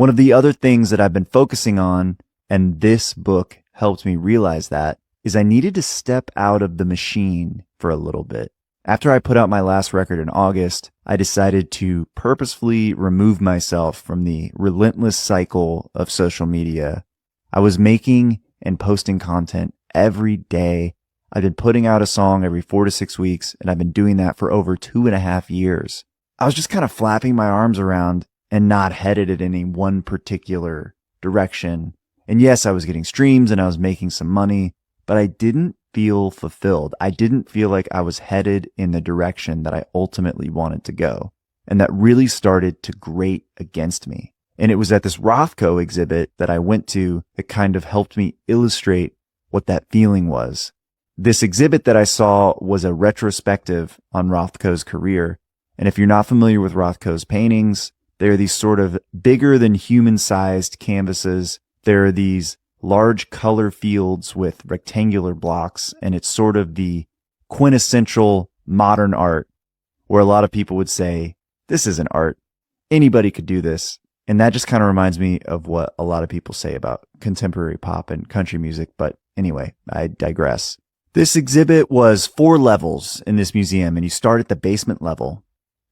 One of the other things that I've been focusing on, and this book helped me realize that, is I needed to step out of the machine for a little bit. After I put out my last record in August, I decided to purposefully remove myself from the relentless cycle of social media. I was making and posting content every day. I've been putting out a song every 4 to 6 weeks, and I've been doing that for over 2.5 years. I was just kind of flapping my arms around and not headed in any one particular direction. And yes, I was getting streams and I was making some money, but I didn't feel fulfilled. I didn't feel like I was headed in the direction that I ultimately wanted to go. And that really started to grate against me. And it was at this Rothko exhibit that I went to that kind of helped me illustrate what that feeling was. This exhibit that I saw was a retrospective on Rothko's career. And if you're not familiar with Rothko's paintings, they're these sort of bigger than human-sized canvases. There are these large color fields with rectangular blocks, and it's sort of the quintessential modern art where a lot of people would say, this isn't art. Anybody could do this. And that just kind of reminds me of what a lot of people say about contemporary pop and country music. But anyway, I digress. This exhibit was 4 levels in this museum, and you start at the basement level.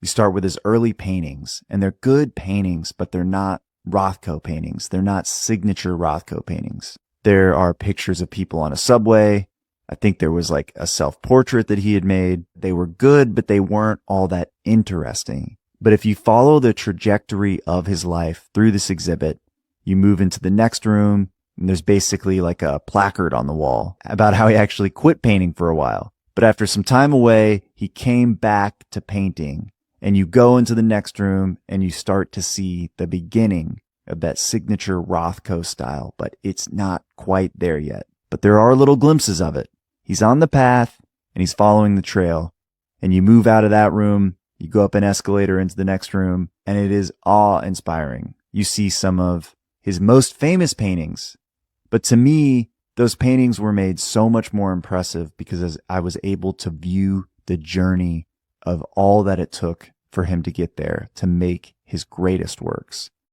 You start with his early paintings, and they're good paintings, but they're not Rothko paintings. They're not signature Rothko paintings. There are pictures of people on a subway. I think there was like a self-portrait that he had made. They were good, but they weren't all that interesting. But if you follow the trajectory of his life through this exhibit, you move into the next room, and there's basically like a placard on the wall about how he actually quit painting for a while. But after some time away, he came back to painting. And you go into the next room and you start to see the beginning of that signature Rothko style, but it's not quite there yet. But there are little glimpses of it. He's on the path and he's following the trail. And you move out of that room, you go up an escalator into the next room, and it is awe-inspiring. You see some of his most famous paintings. But to me, those paintings were made so much more impressive because I was able to view the journey of all that it took for him to get there, to make his greatest works.